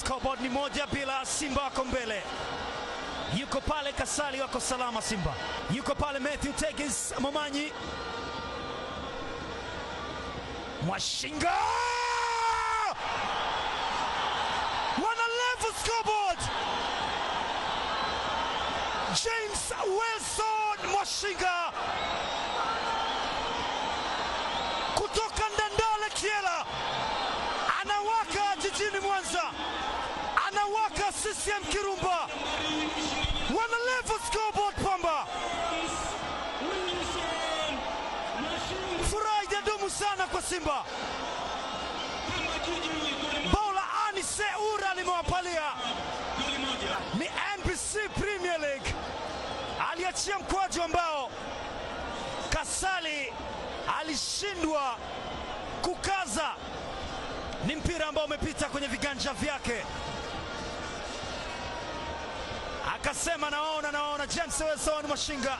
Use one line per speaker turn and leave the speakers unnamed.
Scoreboard ni 1-0, Simba wako mbele. Yuko pale Kasali, wako salama Simba. Yuko pale Matthew Tegis Momanyi. Mwashinga! Wana level scoreboard! James Wilson Mwashinga kutoka Ndandale Kiela, anawaka jijini Mwanza, anawaka CCM Kirumba. Wana level scoreboard Pamba. Furaha inadumu sana kwa Simba. Bola Anise Ura limewapalia. Ni NBC Premier League. Aliachia mkwaju ambao Kasali alishindwa kukaza. Ni mpira ambao umepita kwenye viganja vyake. Akasema naona James Wilson Mwashinga.